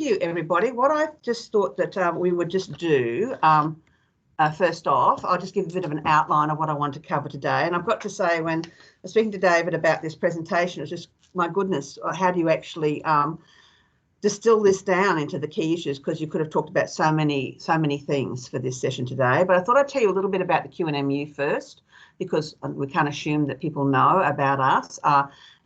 you, everybody. What I just thought that we would just do, first off, I'll just give a bit of an outline of what I want to cover today. And I've got to say, when I was speaking to David about this presentation, it's just, my goodness, how do you actually distill this down into the key issues? Because you could have talked about so many things for this session today. But I thought I'd tell you a little bit about the QNMU first, because we can't assume that people know about us.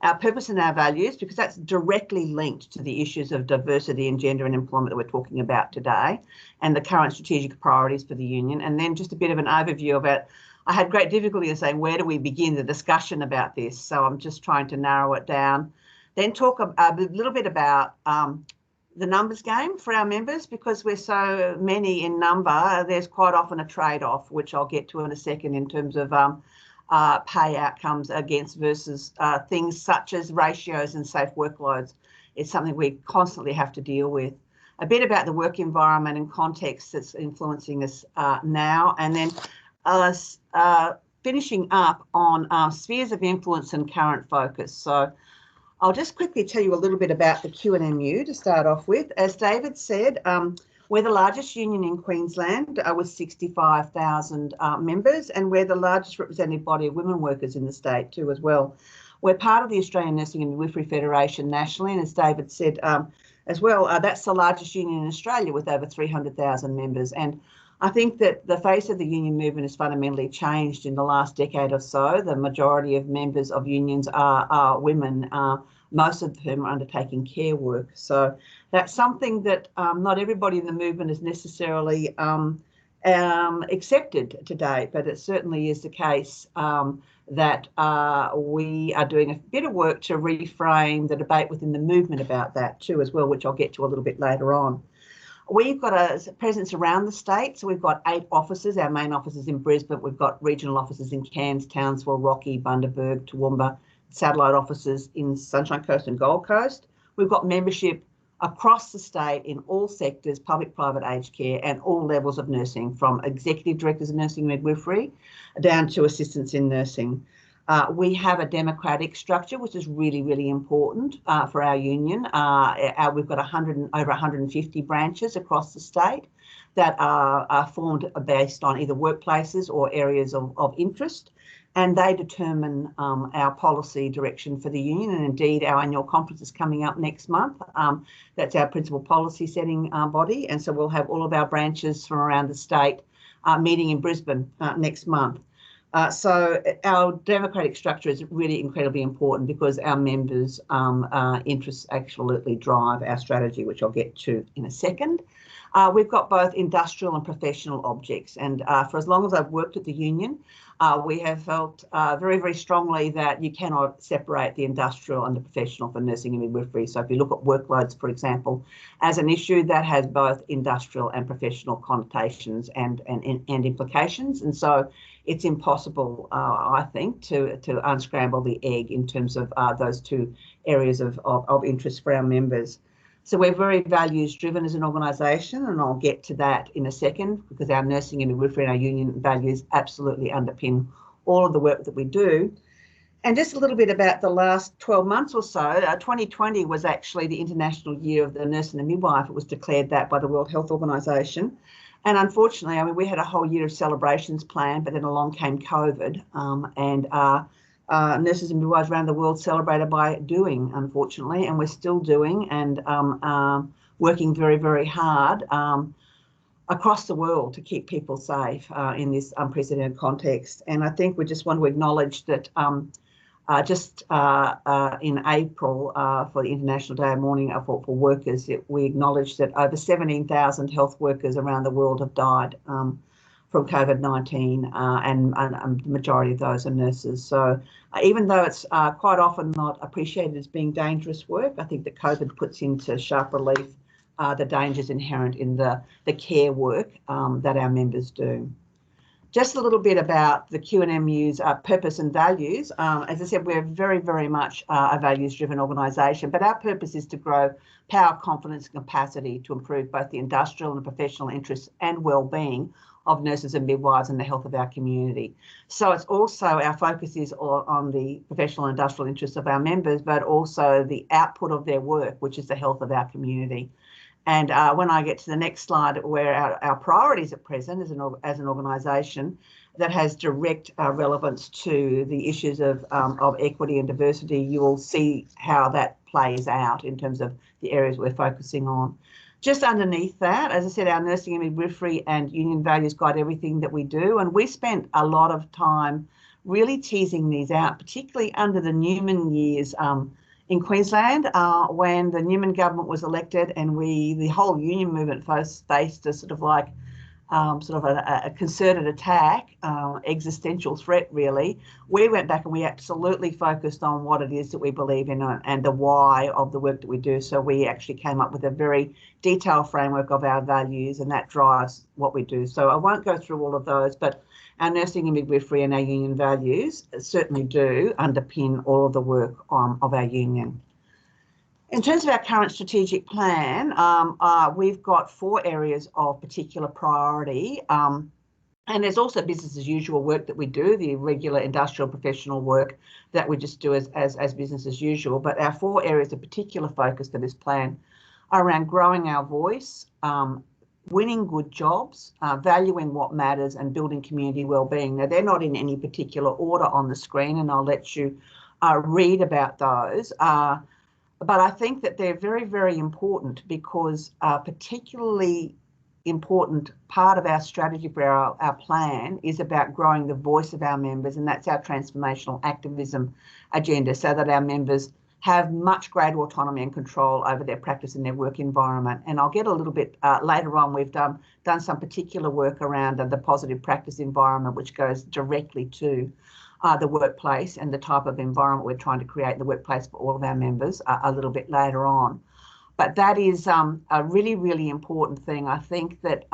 Our purpose and our values, because that's directly linked to the issues of diversity and gender and employment that we're talking about today, and the current strategic priorities for the union. And then just a bit of an overview of it. I had great difficulty in saying, where do we begin the discussion about this? So I'm just trying to narrow it down. Then talk a little bit about the numbers game for our members, because we're so many in number. There's quite often a trade-off, which I'll get to in a second, in terms of pay outcomes against versus things such as ratios and safe workloads. It's something we constantly have to deal with. A bit about the work environment and context that's influencing us now, and then finishing up on spheres of influence and current focus. So I'll just quickly tell you a little bit about the QNMU to start off with. As David said, we're the largest union in Queensland with 65,000 members, and we're the largest representative body of women workers in the state too as well. We're part of the Australian Nursing and Midwifery Federation nationally, and as David said as well, that's the largest union in Australia with over 300,000 members. And I think that the face of the union movement has fundamentally changed in the last decade or so. The majority of members of unions are women, most of whom are undertaking care work. So that's something that not everybody in the movement has necessarily accepted to date, but it certainly is the case that we are doing a bit of work to reframe the debate within the movement about that too as well, which I'll get to a little bit later on. We've got a presence around the state, so we've got 8 offices. Our main office is in Brisbane. We've got regional offices in Cairns, Townsville, Rocky, Bundaberg, Toowoomba, satellite offices in Sunshine Coast and Gold Coast. We've got membership across the state in all sectors, public, private, aged care, and all levels of nursing, from executive directors of nursing and midwifery down to assistants in nursing. We have a democratic structure, which is really, really important for our union. We've got over 150 branches across the state that are formed based on either workplaces or areas of interest, and they determine our policy direction for the union. And indeed, our annual conference is coming up next month. That's our principal policy setting body, and so we'll have all of our branches from around the state meeting in Brisbane next month. So our democratic structure is really incredibly important, because our members' interests absolutely drive our strategy, which I'll get to in a second. We've got both industrial and professional objects, and for as long as I've worked at the union, we have felt very, very strongly that you cannot separate the industrial and the professional for nursing and midwifery. So if you look at workloads, for example, as an issue, that has both industrial and professional connotations and implications. And so it's impossible, I think, to unscramble the egg in terms of those two areas of interest for our members. So we're very values driven as an organisation, and I'll get to that in a second, because our nursing and midwifery and our union values absolutely underpin all of the work that we do. And just a little bit about the last 12 months or so. 2020 was actually the International Year of the Nurse and the Midwife. It was declared that by the World Health Organization. And unfortunately, I mean, we had a whole year of celebrations planned, but then along came COVID, and nurses and midwives around the world celebrated by doing, unfortunately, and we're still doing, and working very, very hard across the world to keep people safe in this unprecedented context. And I think we just want to acknowledge that in April, for the International Day of Mourning for Workers, we acknowledged that over 17,000 health workers around the world have died from COVID-19, and the majority of those are nurses. So even though it's quite often not appreciated as being dangerous work, I think that COVID puts into sharp relief the dangers inherent in the care work that our members do. Just a little bit about the QNMU's purpose and values. As I said, we're very, very much a values-driven organisation, but our purpose is to grow power, confidence and capacity to improve both the industrial and professional interests and well-being of nurses and midwives and the health of our community. So it's also, our focus is on the professional and industrial interests of our members, but also the output of their work, which is the health of our community. And when I get to the next slide, where our priorities at present as an organisation that has direct relevance to the issues of equity and diversity, you will see how that plays out in terms of the areas we're focusing on. Just underneath that, as I said, our nursing and midwifery and union values guide everything that we do. And we spent a lot of time really teasing these out, particularly under the Newman years in Queensland, when the Newman government was elected, and the whole union movement faced a sort of like a concerted attack, existential threat really. We went back and we absolutely focused on what it is that we believe in and the why of the work that we do. So we actually came up with a very detailed framework of our values, and that drives what we do. So I won't go through all of those, but our nursing and midwifery and our union values certainly do underpin all of the work of our union. In terms of our current strategic plan, we've got 4 areas of particular priority. And there's also business as usual work that we do, the regular industrial professional work that we just do as business as usual. But our 4 areas of particular focus for this plan are around growing our voice, winning good jobs, valuing what matters, and building community wellbeing. Now, they're not in any particular order on the screen, and I'll let you read about those. But I think that they're very, very important because a particularly important part of our strategy for our plan is about growing the voice of our members, and that's our transformational activism agenda, so that our members have much greater autonomy and control over their practice and their work environment. And I'll get a little bit later on, we've done some particular work around the positive practice environment, which goes directly to the workplace and the type of environment we're trying to create in the workplace for all of our members a little bit later on. But that is a really, really important thing. I think that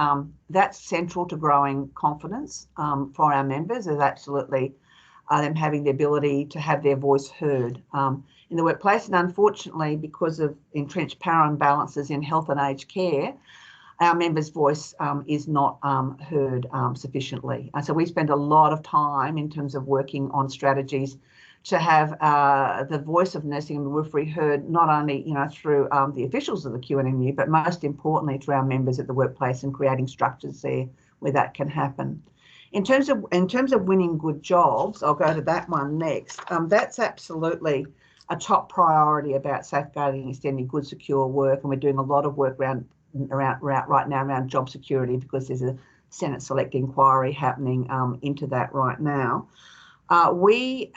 that's central to growing confidence for our members, is absolutely them having the ability to have their voice heard in the workplace. And unfortunately, because of entrenched power imbalances in health and aged care, our members' voice is not heard sufficiently. And so we spend a lot of time in terms of working on strategies to have the voice of nursing and midwifery heard, not only through the officials of the QNMU, but most importantly through our members at the workplace, and creating structures there where that can happen. In terms of winning good jobs, I'll go to that one next. That's absolutely a top priority about safeguarding and extending good, secure work, and we're doing a lot of work right now around job security, because there's a Senate Select inquiry happening into that right now. We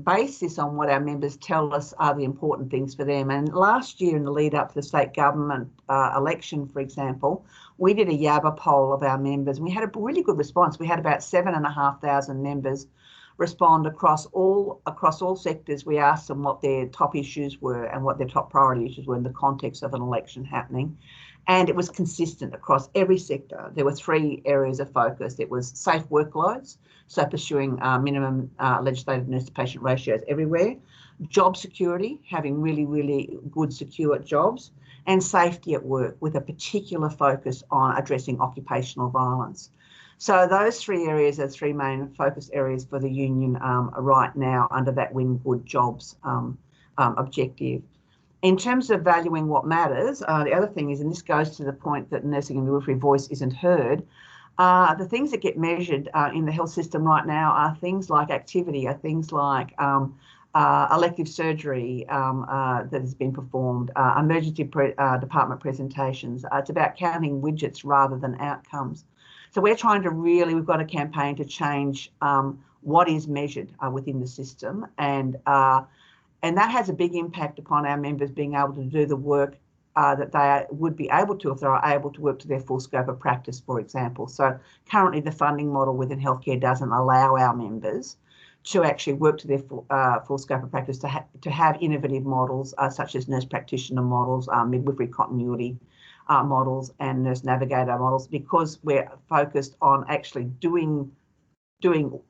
base this on what our members tell us are the important things for them. And last year, in the lead up to the state government election, for example, we did a Yabba poll of our members, and we had a really good response. We had about 7,500 members respond across all sectors. We asked them what their top issues were and what their top priority issues were in the context of an election happening. And it was consistent across every sector. There were 3 areas of focus. It was safe workloads, so pursuing minimum legislated nurse-to-patient ratios everywhere, job security, having really, really good, secure jobs, and safety at work, with a particular focus on addressing occupational violence. So those 3 areas are 3 main focus areas for the union right now under that Win Good Jobs objective. In terms of valuing what matters, the other thing is, and this goes to the point that nursing and midwifery voice isn't heard, the things that get measured in the health system right now are things like activity, are things like elective surgery that has been performed, emergency department presentations. It's about counting widgets rather than outcomes. So we're trying to we've got a campaign to change what is measured within the system, and that has a big impact upon our members being able to do the work that they would be able to if they are able to work to their full scope of practice, for example. So currently the funding model within healthcare doesn't allow our members to actually work to their full scope of practice, to have innovative models such as nurse practitioner models, midwifery continuity models, and nurse navigator models, because we're focused on actually doing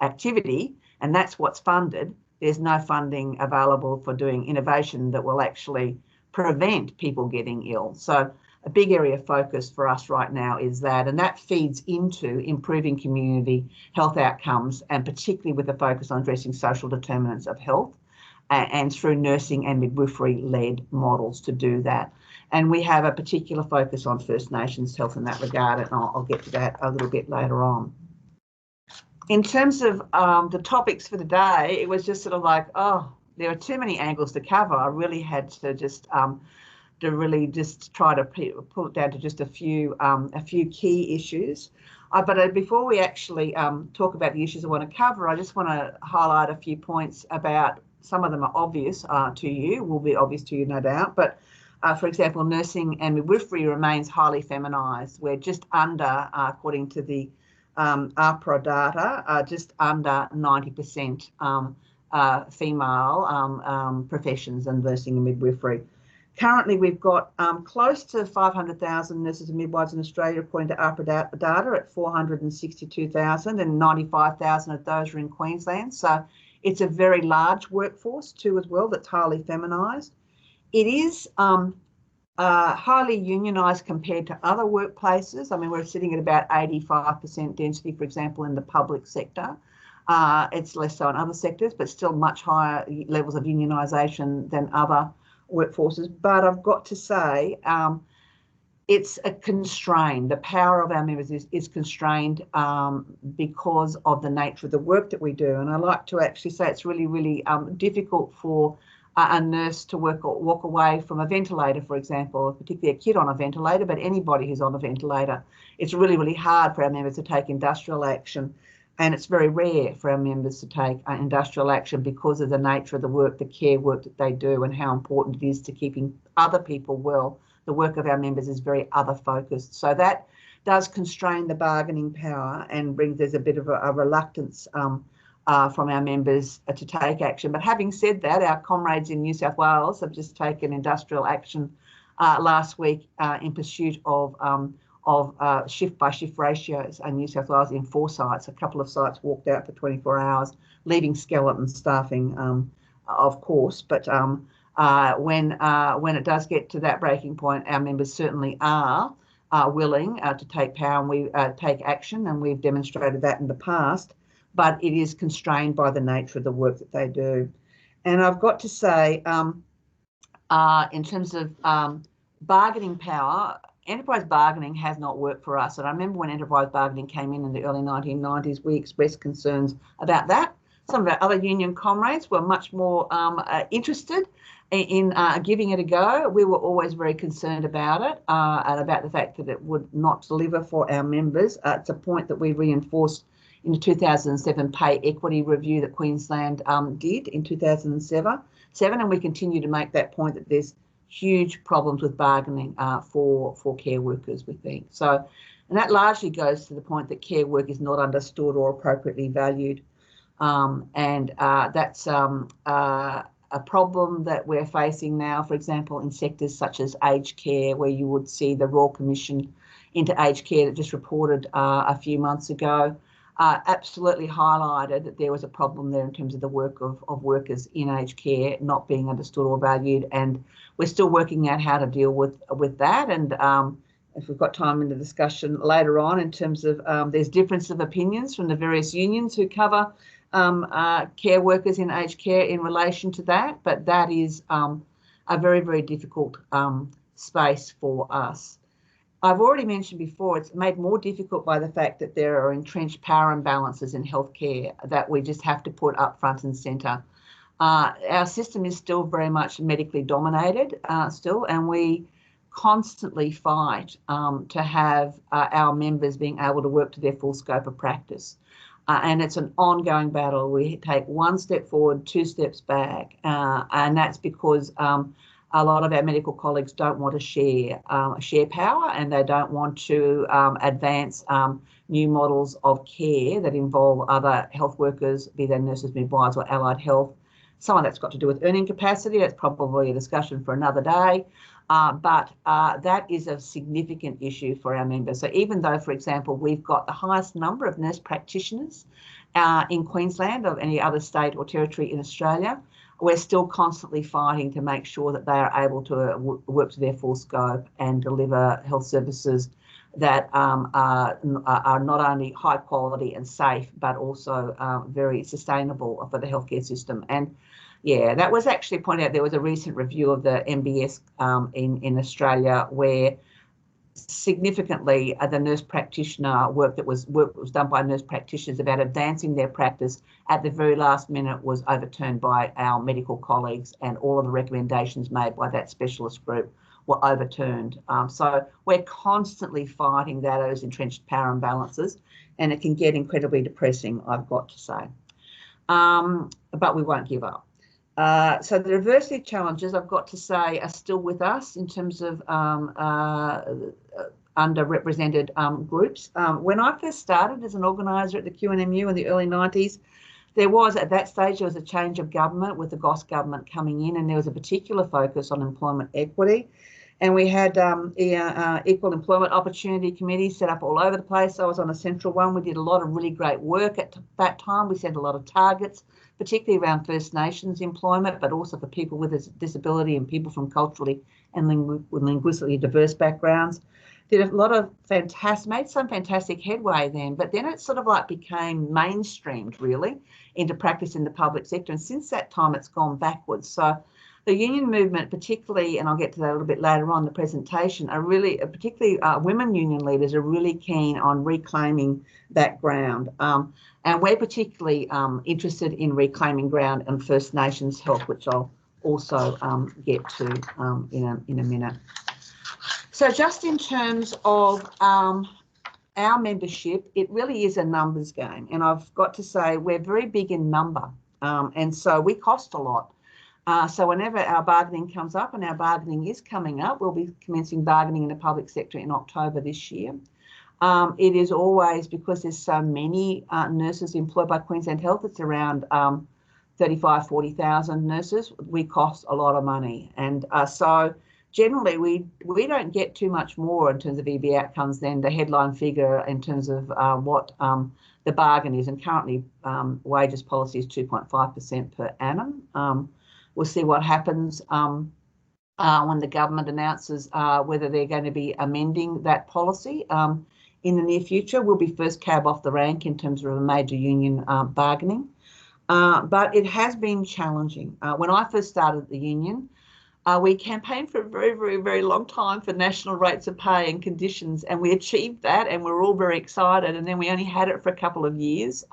activity, and that's what's funded. There's no funding available for doing innovation that will actually prevent people getting ill. So a big area of focus for us right now is that, and that feeds into improving community health outcomes, and particularly with a focus on addressing social determinants of health, and through nursing and midwifery-led models to do that. And we have a particular focus on First Nations health in that regard, and I'll get to that a little bit later on. In terms of the topics for the day, it was just sort of like, oh, there are too many angles to cover. I really had to just try to pull it down to just a few key issues. But before we actually talk about the issues I want to cover, I just want to highlight a few points about, some of them are obvious to you, will be obvious to you no doubt, but for example, nursing and midwifery remains highly feminised. We're just under, according to the APRA data, just under 90% female professions in nursing and midwifery. Currently, we've got close to 500,000 nurses and midwives in Australia, according to APRA data, at 462,000, and 95,000 of those are in Queensland. So it's a very large workforce too, as well, that's highly feminised. It is highly unionised compared to other workplaces. I mean, we're sitting at about 85% density, for example, in the public sector. It's less so in other sectors, but still much higher levels of unionisation than other workforces. But I've got to say, it's a constrained. The power of our members is constrained because of the nature of the work that we do. And I like to actually say it's really, really difficult for a nurse to walk away from a ventilator, for example, particularly a kid on a ventilator, but anybody who's on a ventilator. It's really, really hard for our members to take industrial action. And it's very rare for our members to take industrial action because of the nature of the work, the care work that they do, and how important it is to keeping other people well. The work of our members is very other focused. So that does constrain the bargaining power and there's a bit of a reluctance from our members to take action. But having said that, our comrades in New South Wales have just taken industrial action last week in pursuit of shift-by-shift ratios in New South Wales in 4 sites. A couple of sites walked out for 24 hours, leaving skeleton staffing, of course. But when it does get to that breaking point, our members certainly are willing to take power and we take action, and we've demonstrated that in the past. But it is constrained by the nature of the work that they do. And I've got to say, in terms of bargaining power, enterprise bargaining has not worked for us. And I remember when enterprise bargaining came in the early 1990s, we expressed concerns about that. Some of our other union comrades were much more interested in giving it a go. We were always very concerned about it and about the fact that it would not deliver for our members. It's a point that we reinforced in the 2007 pay equity review that Queensland did in 2007, and we continue to make that point that there's huge problems with bargaining for care workers, we think. So, and that largely goes to the point that care work is not understood or appropriately valued. That's a problem that we're facing now, for example, in sectors such as aged care, where you would see the Royal Commission into Aged Care that just reported a few months ago, absolutely highlighted that there was a problem there in terms of the work of workers in aged care not being understood or valued, and we're still working out how to deal with that. And if we've got time in the discussion later on, in terms of there's difference of opinions from the various unions who cover care workers in aged care in relation to that, but that is a very, very difficult space for us. I've already mentioned before, it's made more difficult by the fact that there are entrenched power imbalances in healthcare that we just have to put up front and centre. Our system is still very much medically dominated and we constantly fight to have our members being able to work to their full scope of practice. And it's an ongoing battle. We take 1 step forward, 2 steps back, and that's because a lot of our medical colleagues don't want to share power, and they don't want to advance new models of care that involve other health workers, be they nurses, midwives or allied health. Some of that's got to do with earning capacity. That's probably a discussion for another day. But that is a significant issue for our members. So even though, for example, we've got the highest number of nurse practitioners in Queensland of any other state or territory in Australia, we're still constantly fighting to make sure that they are able to work to their full scope and deliver health services that are not only high quality and safe, but also very sustainable for the healthcare system. And Yeah, that was actually pointed out. There was a recent review of the MBS in Australia where significantly the nurse practitioner work that was done by nurse practitioners about advancing their practice at the very last minute was overturned by our medical colleagues, and all of the recommendations made by that specialist group were overturned. So we're constantly fighting those entrenched power imbalances, and it can get incredibly depressing, I've got to say. But we won't give up. So the diversity challenges, I've got to say, are still with us in terms of underrepresented groups. When I first started as an organiser at the QNMU in the early 90s, there was, at that stage, there was a change of government with the Goss government coming in, and there was a particular focus on employment equity. And we had equal employment opportunity committees set up all over the place. I was on a central one. We did a lot of really great work at that time. We set a lot of targets, particularly around First Nations employment, but also for people with a disability and people from culturally and linguistically diverse backgrounds. Did a lot of made some fantastic headway then, but then it sort of like became mainstreamed really into practice in the public sector. And since that time, it's gone backwards. So the union movement, particularly, and I'll get to that a little bit later on in the presentation, are really, particularly women union leaders, are really keen on reclaiming that ground. And we're particularly interested in reclaiming ground and First Nations health, which I'll also get to in a minute. So just in terms of our membership, it really is a numbers game. And I've got to say, we're very big in number. And so we cost a lot. So whenever our bargaining comes up, and our bargaining is coming up, we'll be commencing bargaining in the public sector in October this year. It is always, because there's so many nurses employed by Queensland Health, it's around 35,000, 40,000 nurses, we cost a lot of money. And so generally we don't get too much more in terms of EB outcomes than the headline figure in terms of what the bargain is. And currently wages policy is 2.5% per annum. We'll see what happens when the government announces whether they're going to be amending that policy in the near future. We'll be first cab off the rank in terms of a major union bargaining. But it has been challenging. When I first started the union, we campaigned for a very, very, very long time for national rates of pay and conditions, and we achieved that, and we were all very excited, and then we only had it for a couple of years.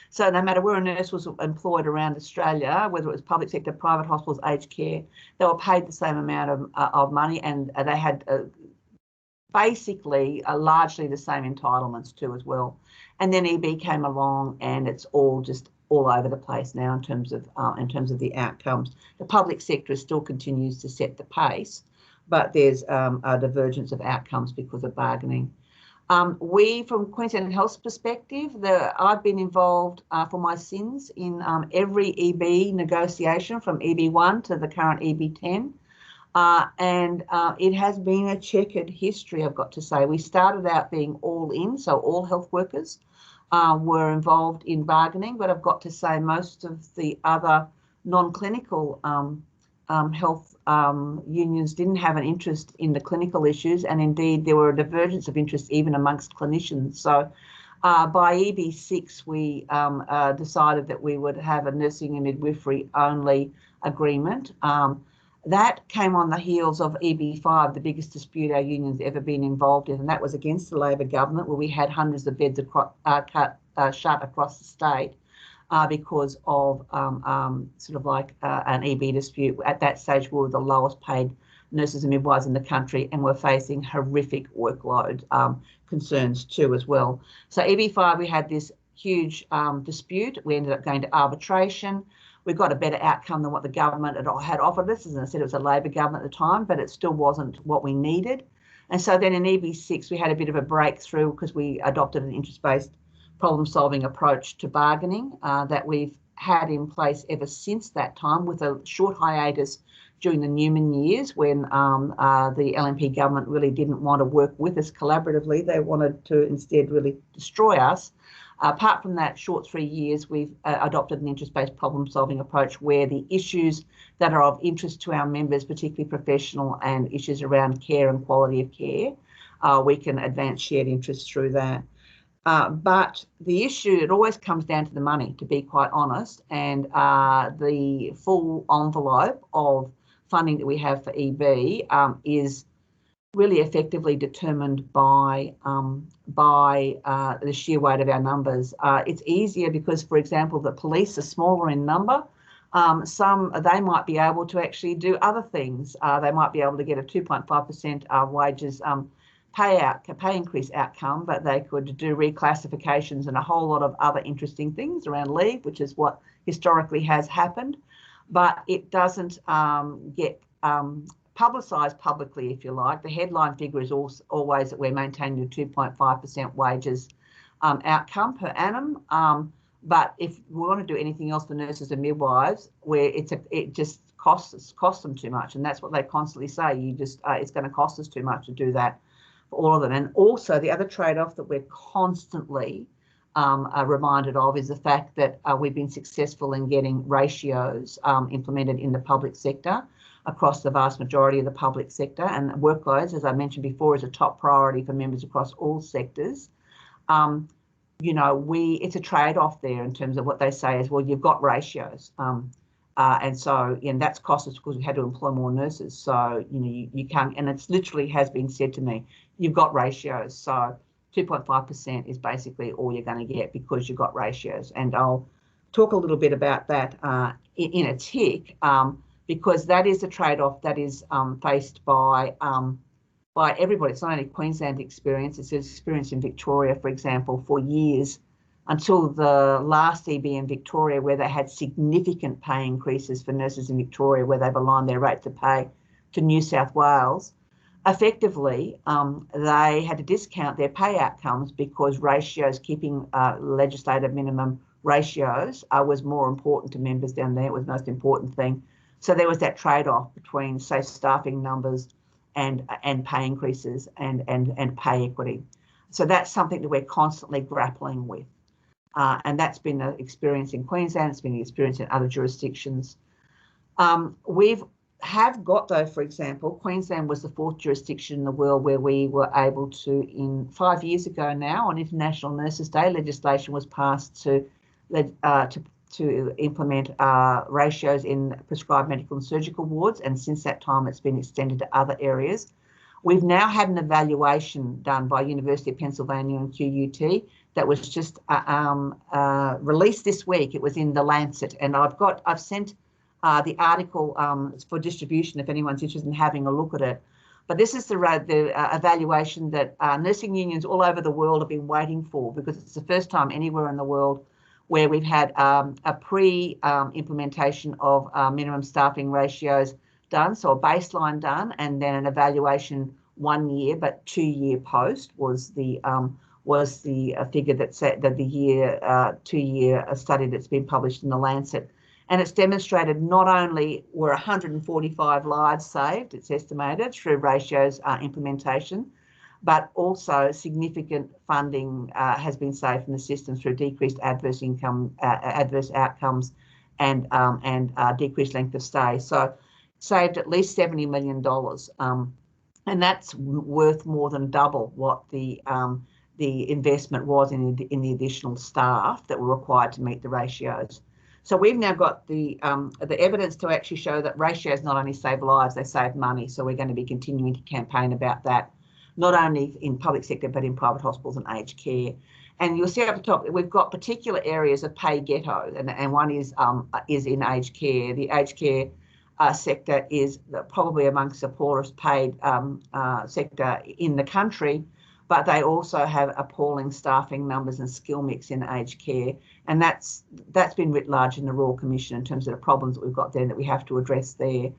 So no matter where a nurse was employed around Australia, whether it was public sector, private hospitals, aged care, they were paid the same amount of money, and they had basically largely the same entitlements too as well. And then EB came along, and it's all just all over the place now in terms of the outcomes. The public sector still continues to set the pace, but there's a divergence of outcomes because of bargaining. We, from Queensland Health's perspective, I've been involved for my sins in every EB negotiation from EB1 to the current EB10. And it has been a checkered history, I've got to say. We started out being all in, so all health workers were involved in bargaining, but I've got to say most of the other non-clinical health unions didn't have an interest in the clinical issues, and indeed there were a divergence of interest even amongst clinicians. So by EB6 we decided that we would have a nursing and midwifery only agreement. That came on the heels of EB5, the biggest dispute our union's ever been involved in, and that was against the Labor government, where we had hundreds of beds shut across the state because of sort of like an EB dispute. At that stage, we were the lowest paid nurses and midwives in the country, and we're facing horrific workload concerns too as well. So EB5, we had this huge dispute. We ended up going to arbitration. We got a better outcome than what the government had offered us. As I said, it was a Labor government at the time, but it still wasn't what we needed. And so then in EB6, we had a bit of a breakthrough because we adopted an interest-based problem-solving approach to bargaining that we've had in place ever since that time, with a short hiatus during the Newman years when the LNP government really didn't want to work with us collaboratively. They wanted to instead really destroy us. Apart from that short 3 years, we've adopted an interest-based problem-solving approach where the issues that are of interest to our members, particularly professional and issues around care and quality of care, we can advance shared interests through that. But the issue, it always comes down to the money, to be quite honest, and the full envelope of funding that we have for EB is really effectively determined by the sheer weight of our numbers. It's easier because, for example, the police are smaller in number. They might be able to actually do other things. They might be able to get a 2.5% wages pay increase outcome, but they could do reclassifications and a whole lot of other interesting things around leave, which is what historically has happened. But it doesn't get publicised publicly, if you like. The headline figure is always that we're maintaining a 2.5% wages outcome per annum. But if we want to do anything else for nurses and midwives, where it just costs them too much, and that's what they constantly say. It's going to cost us too much to do that for all of them. And also the other trade-off that we're constantly reminded of is the fact that we've been successful in getting ratios implemented in the public sector across the vast majority of the public sector, and workloads, as I mentioned before, is a top priority for members across all sectors. It's a trade-off there in terms of what they say is, well, you've got ratios. And so, that's cost us because we had to employ more nurses. So, you can't, and it's literally has been said to me, you've got ratios. So 2.5% is basically all you're going to get because you've got ratios. And I'll talk a little bit about that in a tick, because that is a trade-off that is faced by everybody. It's not only Queensland experience, it's an experience in Victoria, for example, for years, until the last EB in Victoria, where they had significant pay increases for nurses in Victoria, where they've aligned their rates of pay to New South Wales. Effectively, they had to discount their pay outcomes because ratios, keeping legislative minimum ratios, was more important to members down there. It was the most important thing. So there was that trade-off between, say, staffing numbers and pay increases and pay equity. So that's something that we're constantly grappling with. And that's been the experience in Queensland. It's been the experience in other jurisdictions. We've got, though, for example, Queensland was the 4th jurisdiction in the world where we were able to, in 5 years ago now, on International Nurses Day, legislation was passed to implement ratios in prescribed medical and surgical wards, and since that time it's been extended to other areas. We've now had an evaluation done by University of Pennsylvania and QUT that was just released this week. It was in The Lancet, and I've sent the article for distribution if anyone's interested in having a look at it. But this is the evaluation that nursing unions all over the world have been waiting for, because it's the first time anywhere in the world where we've had a pre-implementation of minimum staffing ratios done, so a baseline done, and then an evaluation 1 year, but 2 year post was the figure that said that the year 2 year study that's been published in The Lancet. And it's demonstrated not only were 145 lives saved, it's estimated, through ratios implementation, but also significant funding has been saved from the system through decreased adverse outcomes and decreased length of stay. So saved at least $70 million, and that's worth more than double what the investment was in the additional staff that were required to meet the ratios. So we've now got the evidence to actually show that ratios not only save lives, they save money. So we're going to be continuing to campaign about that, not only in public sector, but in private hospitals and aged care. And you'll see up the top, we've got particular areas of pay ghetto, and one is in aged care. The aged care sector is probably amongst the poorest paid sector in the country, but they also have appalling staffing numbers and skill mix in aged care. And that's been writ large in the Royal Commission in terms of the problems that we've got there that we have to address there.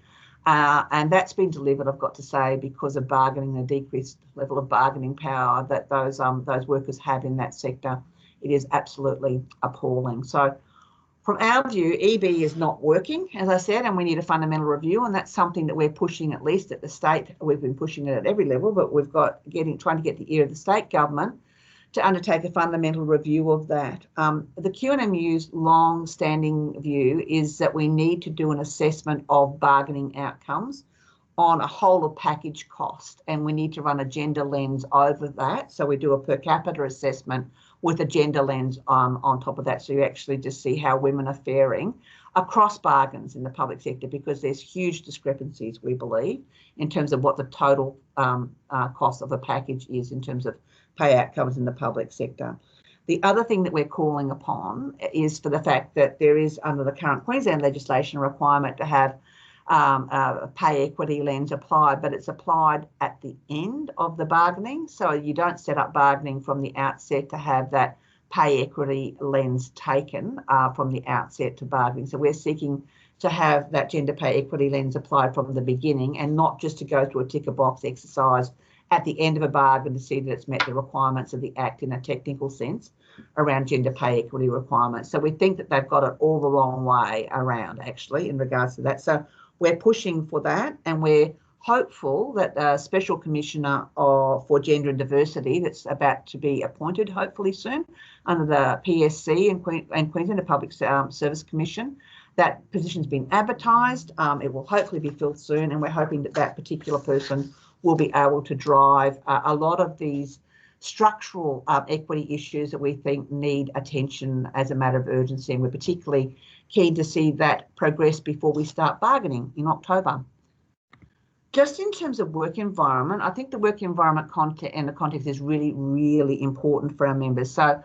And that's been delivered, I've got to say, because of bargaining, the decreased level of bargaining power that those workers have in that sector. It is absolutely appalling. So from our view, EB is not working, as I said, and we need a fundamental review, and that's something that we're pushing, at least at the state. We've been pushing it at every level, but we've got trying to get the ear of the state government to undertake a fundamental review of that. The QNMU's long-standing view is that we need to do an assessment of bargaining outcomes on a whole of package cost, and we need to run a gender lens over that. So we do a per capita assessment with a gender lens on top of that, so you actually just see how women are faring across bargains in the public sector, because there's huge discrepancies, we believe, in terms of what the total cost of a package is in terms of pay outcomes in the public sector. The other thing that we're calling upon is for the fact that there is, under the current Queensland legislation, a requirement to have a pay equity lens applied, but it's applied at the end of the bargaining. So you don't set up bargaining from the outset to have that pay equity lens taken from the outset to bargaining. So we're seeking to have that gender pay equity lens applied from the beginning, and not just to go through a ticker box exercise at the end of a bargain to see that it's met the requirements of the Act in a technical sense around gender pay equity requirements. So we think that they've got it all the wrong way around, actually, in regards to that. So we're pushing for that, and we're hopeful that a Special Commissioner for Gender and Diversity that's about to be appointed, hopefully soon, under the PSC and Queensland, the Public Service Commission, that position's been advertised. It will hopefully be filled soon, and we're hoping that that particular person will be able to drive a lot of these structural equity issues that we think need attention as a matter of urgency, and we're particularly keen to see that progress before we start bargaining in October. Just in terms of work environment, I think the work environment content and the context is really, really important for our members. So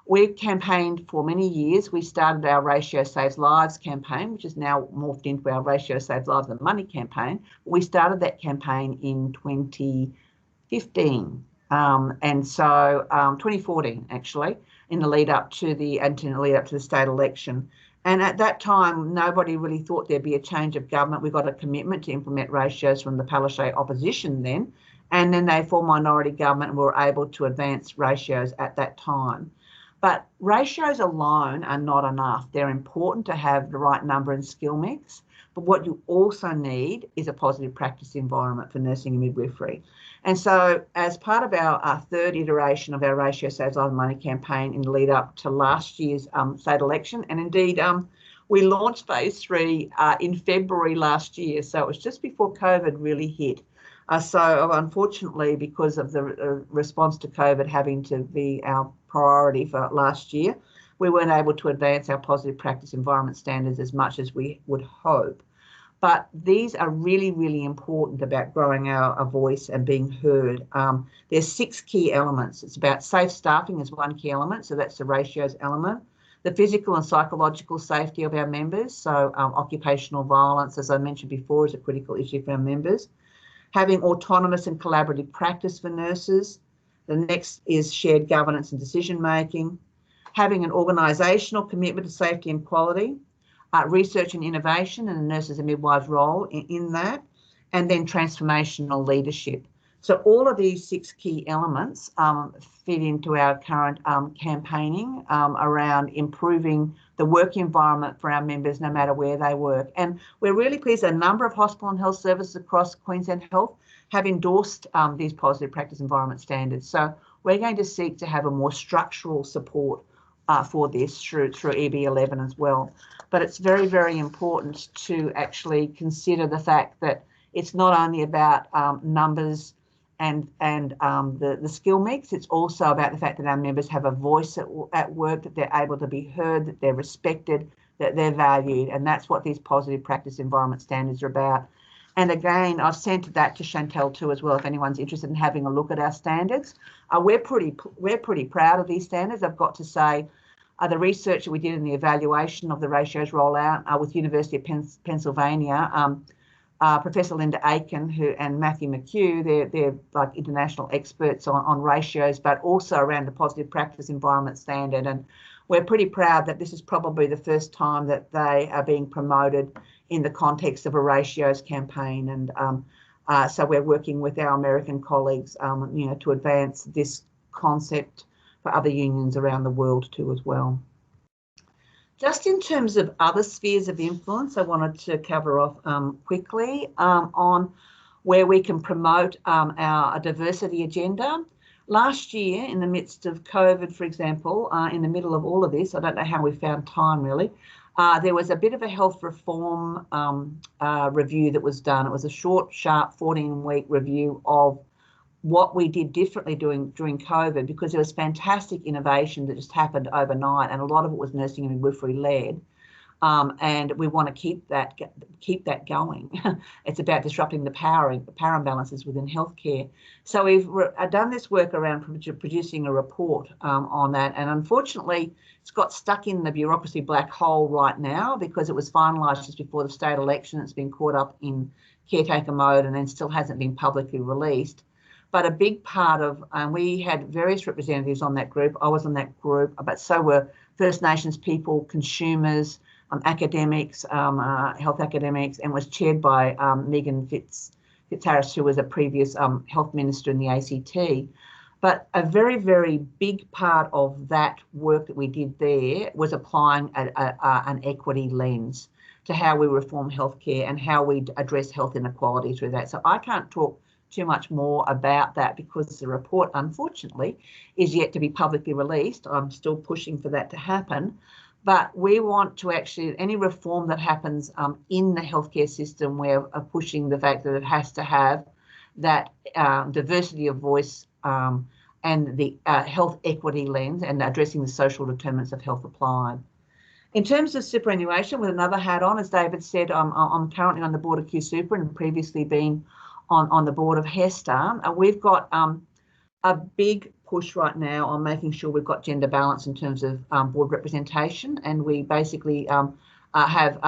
we've campaigned for many years. We started our Ratio Saves Lives campaign, which is now morphed into our Ratio Saves Lives and Money campaign. We started that campaign in 2015. And so 2014, actually, in the lead up to the state election. And at that time, nobody really thought there'd be a change of government. We got a commitment to implement ratios from the Palaszczuk opposition then, and then they formed minority government and were able to advance ratios at that time. But ratios alone are not enough. They're important to have the right number and skill mix, but what you also need is a positive practice environment for nursing and midwifery. And so as part of our third iteration of our Ratio Saves Lives and Money campaign in the lead up to last year's state election, and indeed we launched phase 3 in February last year, so it was just before COVID really hit. So unfortunately, because of the response to COVID having to be our priority for last year, we weren't able to advance our positive practice environment standards as much as we would hope. But these are really, really important about growing our voice and being heard. There's 6 key elements. It's about safe staffing as one key element, so that's the ratios element. The physical and psychological safety of our members, so occupational violence, as I mentioned before, is a critical issue for our members. Having autonomous and collaborative practice for nurses. The next is shared governance and decision making. Having an organisational commitment to safety and quality. Research and innovation and the nurses and midwives role in that, and then transformational leadership. So all of these 6 key elements fit into our current campaigning around improving the work environment for our members no matter where they work. And we're really pleased that a number of hospital and health services across Queensland Health have endorsed these positive practice environment standards. So we're going to seek to have a more structural support for this through EB11 as well. But it's very, very important to actually consider the fact that it's not only about numbers and the skill mix, it's also about the fact that our members have a voice at work, that they're able to be heard, that they're respected, that they're valued, and that's what these positive practice environment standards are about. And again, I've sent that to Chantel too as well, if anyone's interested in having a look at our standards. We're pretty proud of these standards, I've got to say. The research that we did in the evaluation of the ratios rollout with University of Pennsylvania, Professor Linda Aiken and Matthew McHugh, they're like international experts on ratios, but also around the positive practice environment standard. And we're pretty proud that this is probably the first time that they are being promoted in the context of a ratios campaign. And so we're working with our American colleagues, to advance this concept for other unions around the world too as well. Just in terms of other spheres of influence, I wanted to cover off quickly on where we can promote our diversity agenda. Last year, in the midst of COVID, for example, in the middle of all of this, I don't know how we found time really, There was a bit of a health reform review that was done. It was a short, sharp 14-week review of what we did differently during COVID, because there was fantastic innovation that just happened overnight, and a lot of it was nursing and midwifery led. And we want to keep that going. It's about disrupting the power imbalances within healthcare. So we've done this work around producing a report on that, and unfortunately, it's got stuck in the bureaucracy black hole right now because it was finalised just before the state election. It's been caught up in caretaker mode and then still hasn't been publicly released. But a big part of, we had various representatives on that group. I was on that group, but so were First Nations people, consumers, academics, health academics, and was chaired by Megan Fitzharris, who was a previous health minister in the ACT. But a very, very big part of that work that we did there was applying an equity lens to how we reform healthcare and how we address health inequality through that. So I can't talk too much more about that because the report, unfortunately, is yet to be publicly released. I'm still pushing for that to happen. But we want to actually, any reform that happens in the healthcare system, we're pushing the fact that it has to have that diversity of voice and the health equity lens and addressing the social determinants of health applied. In terms of superannuation, with another hat on, as David said, I'm currently on the board of QSuper and previously been on the board of HESTA. We've got a big push right now on making sure we've got gender balance in terms of board representation, and we basically have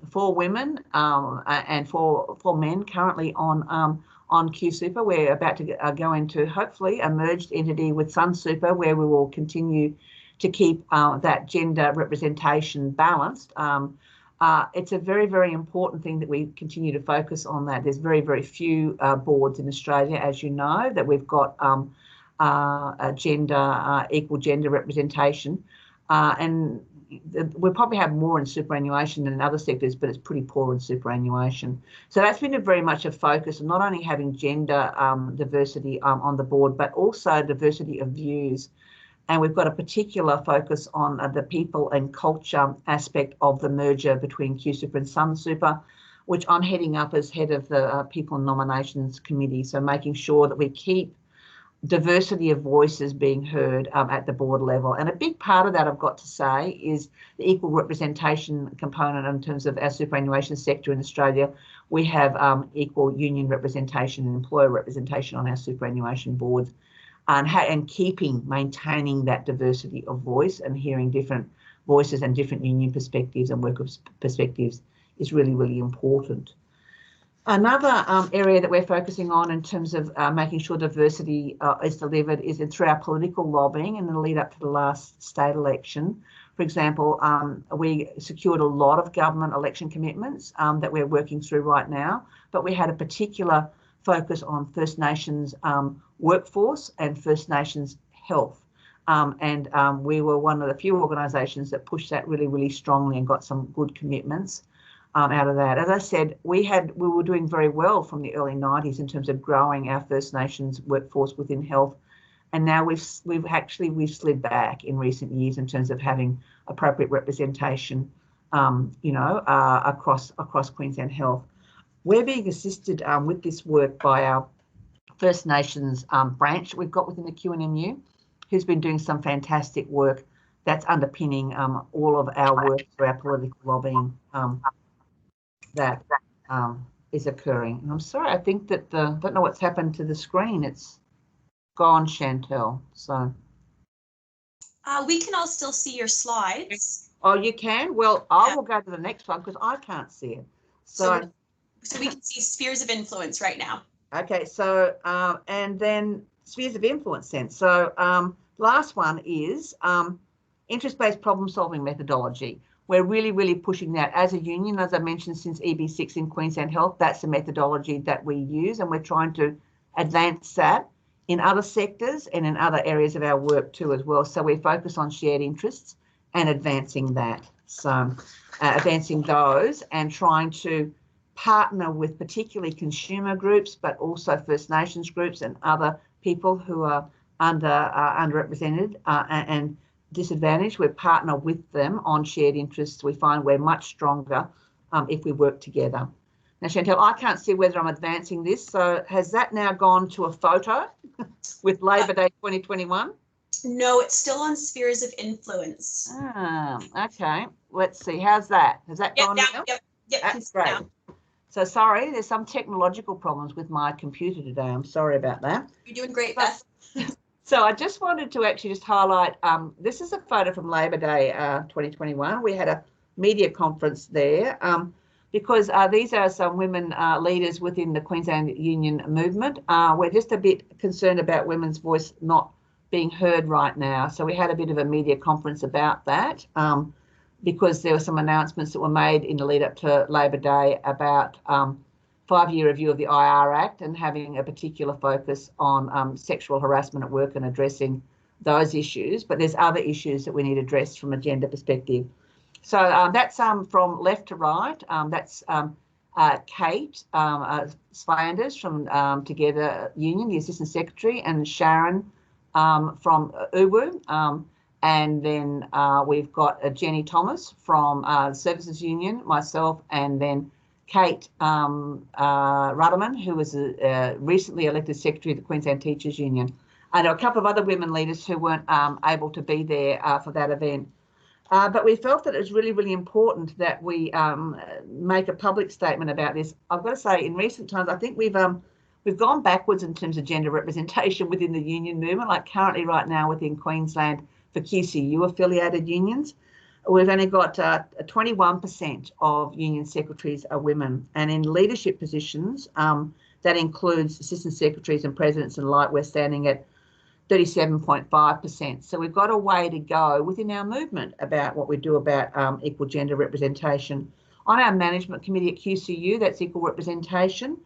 4 women and four men currently on QSuper. We're about to go into hopefully a merged entity with SunSuper, where we will continue to keep that gender representation balanced. It's a very, very important thing that we continue to focus on that. There's very, very few boards in Australia, as you know, that we've got equal gender representation. And we probably have more in superannuation than in other sectors, but it's pretty poor in superannuation. So that's been very much a focus, not only having gender diversity on the board, but also diversity of views. And we've got a particular focus on the people and culture aspect of the merger between QSuper and SunSuper, which I'm heading up as head of the People and Nominations Committee. So making sure that we keep diversity of voices being heard at the board level. And a big part of that, I've got to say, is the equal representation component in terms of our superannuation sector in Australia. We have equal union representation and employer representation on our superannuation boards. And maintaining that diversity of voice and hearing different voices and different union perspectives and workers' perspectives is really, really important. Another area that we're focusing on in terms of making sure diversity is delivered is through our political lobbying in the lead up to the last state election. For example, we secured a lot of government election commitments that we're working through right now, but we had a particular focus on First Nations workforce and First Nations health. We were one of the few organisations that pushed that really, really strongly and got some good commitments out of that. As I said, we were doing very well from the early 90s in terms of growing our First Nations workforce within health. And now we've slid back in recent years in terms of having appropriate representation, across Queensland Health. We're being assisted with this work by our First Nations branch we've got within the QNMU, who's been doing some fantastic work that's underpinning all of our work through our political lobbying that is occurring. And I'm sorry, I think that don't know what's happened to the screen. It's gone, Chantel. So we can all still see your slides. Oh, you can? Well, I will go to the next one because I can't see it. So we can see spheres of influence right now. Okay, so and then spheres of influence then. So last one is interest-based problem-solving methodology. We're really, really pushing that as a union, as I mentioned, since EB6 in Queensland Health. That's the methodology that we use, and we're trying to advance that in other sectors and in other areas of our work too as well. So we focus on shared interests and advancing that. So advancing those and trying to partner with particularly consumer groups, but also First Nations groups and other people who are underrepresented and disadvantaged, we partner with them on shared interests. We find we're much stronger if we work together. Now, Chantel, I can't see whether I'm advancing this. So has that now gone to a photo with Labor Day 2021? No, it's still on spheres of influence. Okay. Let's see. How's that? Has that gone now? Yep. That's great. Now. So sorry, there's some technological problems with my computer today. I'm sorry about that. You're doing great, Beth. So I just wanted to actually just highlight, this is a photo from Labor Day 2021. We had a media conference there because these are some women leaders within the Queensland Union movement. We're just a bit concerned about women's voice not being heard right now. So we had a bit of a media conference about that because there were some announcements that were made in the lead up to Labor Day about 5-year review of the IR Act and having a particular focus on sexual harassment at work and addressing those issues. But there's other issues that we need addressed from a gender perspective. So that's from left to right. That's Kate Slanders from Together Union, the Assistant Secretary, and Sharon from UWU. And then we've got Jenny Thomas from the Services Union, myself, and then Kate Rudderman, who was recently elected Secretary of the Queensland Teachers Union. And a couple of other women leaders who weren't able to be there for that event. But we felt that it was really, really important that we make a public statement about this. I've got to say, in recent times, I think we've gone backwards in terms of gender representation within the union movement. Like currently right now within Queensland for QCU affiliated unions, we've only got 21% of union secretaries are women, and in leadership positions, that includes assistant secretaries and presidents and like, we're standing at 37.5%. So we've got a way to go within our movement about what we do about equal gender representation. On our management committee at QCU, that's equal representation,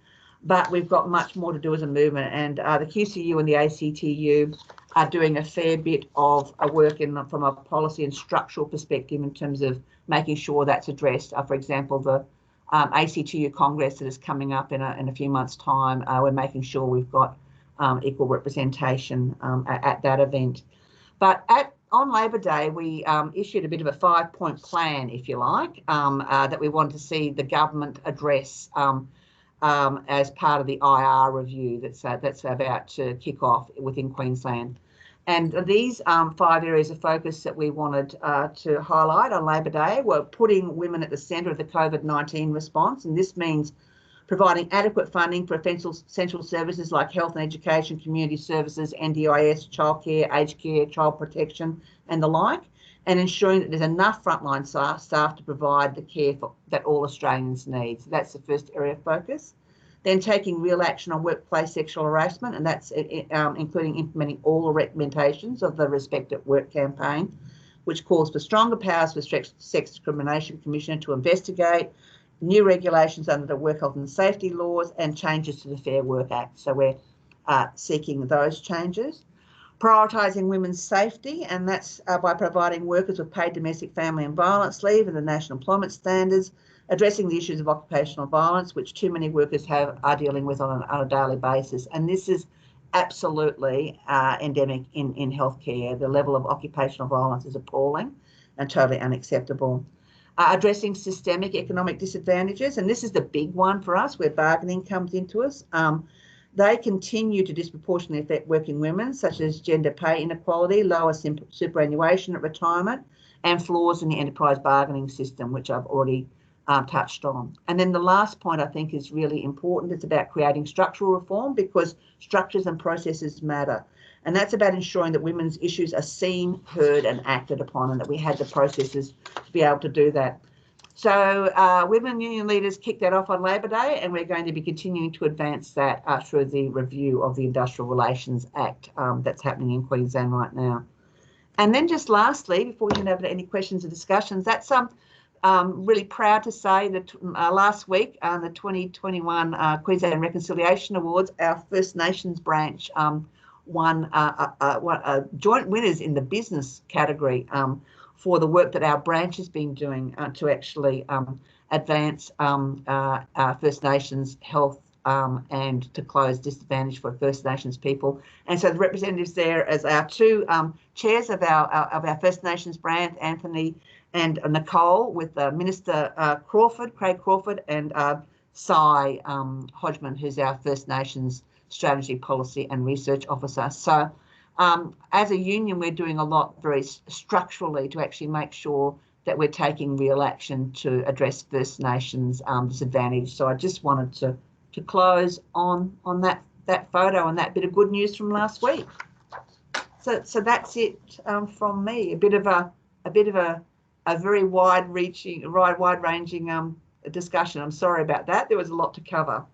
but we've got much more to do as a movement, and the QCU and the ACTU are doing a fair bit of work from a policy and structural perspective in terms of making sure that's addressed. For example, the ACTU Congress that is coming up in a few months' time, we're making sure we've got equal representation at that event. But on Labor Day, we issued a bit of a 5-point plan, if you like, that we wanted to see the government address as part of the IR review that's about to kick off within Queensland. And these 5 areas of focus that we wanted to highlight on Labor Day were putting women at the centre of the COVID-19 response, and this means providing adequate funding for essential services like health and education, community services, NDIS, childcare, aged care, child protection, and the like, and ensuring that there's enough frontline staff to provide the care that all Australians need. So that's the first area of focus. Then taking real action on workplace sexual harassment, and that's including implementing all the recommendations of the Respect at Work campaign, which calls for stronger powers for Sex Discrimination Commissioner to investigate, new regulations under the Work Health and Safety laws, and changes to the Fair Work Act. So we're seeking those changes. Prioritising women's safety, and that's by providing workers with paid domestic family and violence leave and the national employment standards, addressing the issues of occupational violence, which too many workers are dealing with on a daily basis. And this is absolutely endemic in healthcare. The level of occupational violence is appalling and totally unacceptable. Addressing systemic economic disadvantages, and this is the big one for us where bargaining comes into us. They continue to disproportionately affect working women, such as gender pay inequality, lower superannuation at retirement, and flaws in the enterprise bargaining system, which I've already touched on. And then the last point I think is really important. It's about creating structural reform, because structures and processes matter. And that's about ensuring that women's issues are seen, heard and acted upon, and that we had the processes to be able to do that. So women union leaders kicked that off on Labor Day, and we're going to be continuing to advance that through the review of the Industrial Relations Act that's happening in Queensland right now. And then just lastly, before we hand over to any questions or discussions, that's really proud to say that last week, the 2021 Queensland Reconciliation Awards, our First Nations branch won joint winners in the business category for the work that our branch has been doing to actually advance First Nations health and to close disadvantage for First Nations people. And so the representatives there as our two chairs of our First Nations brand, Anthony and Nicole, with Minister Craig Crawford, and Cy Hodgman, who's our First Nations Strategy, Policy and Research Officer. So as a union, we're doing a lot very structurally to actually make sure that we're taking real action to address First Nations disadvantage. So I just wanted to close on that photo and that bit of good news from last week. So that's it from me. A bit of a very wide-ranging discussion. I'm sorry about that. There was a lot to cover.